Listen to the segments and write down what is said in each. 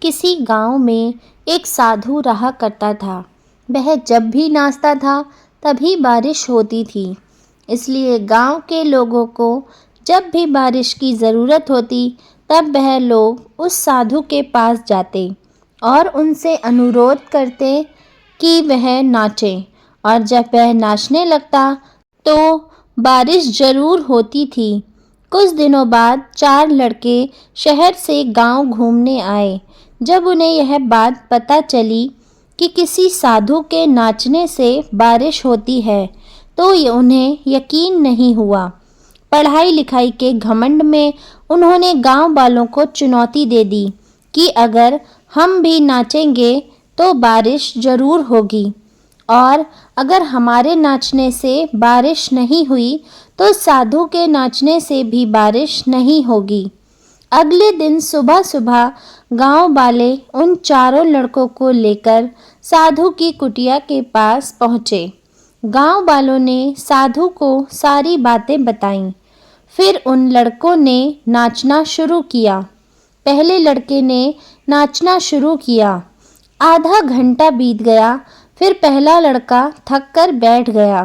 किसी गांव में एक साधु रहा करता था। वह जब भी नाचता था तभी बारिश होती थी। इसलिए गांव के लोगों को जब भी बारिश की ज़रूरत होती तब वह लोग उस साधु के पास जाते और उनसे अनुरोध करते कि वह नाचे। और जब वह नाचने लगता तो बारिश ज़रूर होती थी। कुछ दिनों बाद 4 लड़के शहर से गांव घूमने आए। जब उन्हें यह बात पता चली कि किसी साधु के नाचने से बारिश होती है तो उन्हें यकीन नहीं हुआ। पढ़ाई लिखाई के घमंड में उन्होंने गांव वालों को चुनौती दे दी कि अगर हम भी नाचेंगे तो बारिश ज़रूर होगी, और अगर हमारे नाचने से बारिश नहीं हुई तो साधु के नाचने से भी बारिश नहीं होगी। अगले दिन सुबह सुबह गांव वाले उन चारों लड़कों को लेकर साधु की कुटिया के पास पहुँचे। गांव वालों ने साधु को सारी बातें बताईं। फिर उन लड़कों ने नाचना शुरू किया। पहले लड़के ने नाचना शुरू किया। आधा घंटा बीत गया। फिर पहला लड़का थक कर बैठ गया,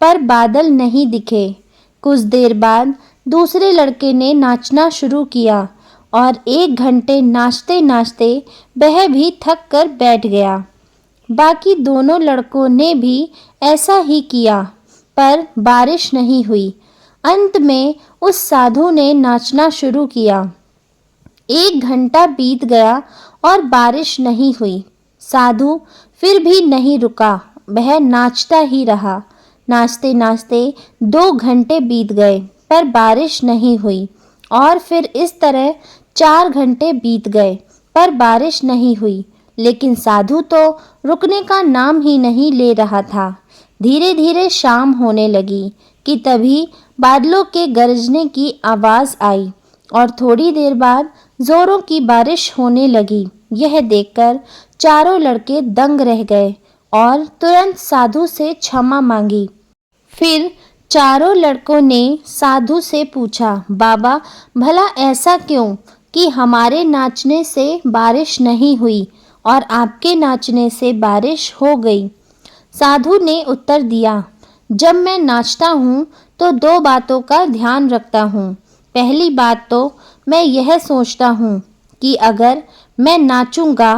पर बादल नहीं दिखे। कुछ देर बाद दूसरे लड़के ने नाचना शुरू किया और 1 घंटे नाचते नाचते वह भी थक कर बैठ गया। बाकी दोनों लड़कों ने भी ऐसा ही किया, पर बारिश नहीं हुई। अंत में उस साधु ने नाचना शुरू किया। 1 घंटा बीत गया और बारिश नहीं हुई। साधु फिर भी नहीं रुका, वह नाचता ही रहा। नाचते नाचते 2 घंटे बीत गए, पर बारिश नहीं हुई। और फिर इस तरह 4 घंटे बीत गए, पर बारिश नहीं हुई। लेकिन साधु तो रुकने का नाम ही नहीं ले रहा था। धीरे धीरे शाम होने लगी कि तभी बादलों के गरजने की आवाज़ आई और थोड़ी देर बाद ज़ोरों की बारिश होने लगी। यह देखकर चारों लड़के दंग रह गए और तुरंत साधु से क्षमा मांगी। फिर चारों लड़कों ने साधु से पूछा, बाबा भला ऐसा क्यों कि हमारे नाचने से बारिश नहीं हुई और आपके नाचने से बारिश हो गई? साधु ने उत्तर दिया, जब मैं नाचता हूँ तो 2 बातों का ध्यान रखता हूँ। पहली बात तो मैं यह सोचता हूँ कि अगर मैं नाचूंगा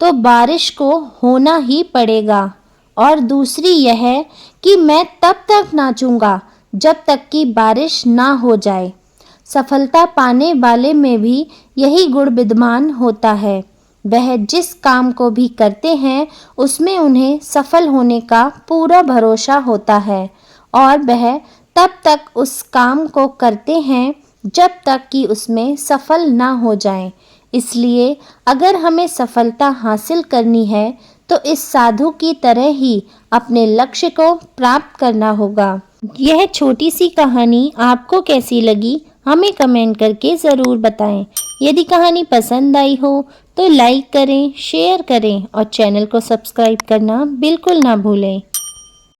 तो बारिश को होना ही पड़ेगा, और दूसरी यह कि मैं तब तक नाचूंगा जब तक कि बारिश ना हो जाए। सफलता पाने वाले में भी यही गुण विद्यमान होता है। वह जिस काम को भी करते हैं उसमें उन्हें सफल होने का पूरा भरोसा होता है, और वह तब तक उस काम को करते हैं जब तक कि उसमें सफल ना हो जाएं। इसलिए अगर हमें सफलता हासिल करनी है तो इस साधु की तरह ही अपने लक्ष्य को प्राप्त करना होगा। यह छोटी सी कहानी आपको कैसी लगी हमें कमेंट करके ज़रूर बताएं। यदि कहानी पसंद आई हो तो लाइक करें, शेयर करें और चैनल को सब्सक्राइब करना बिल्कुल ना भूलें।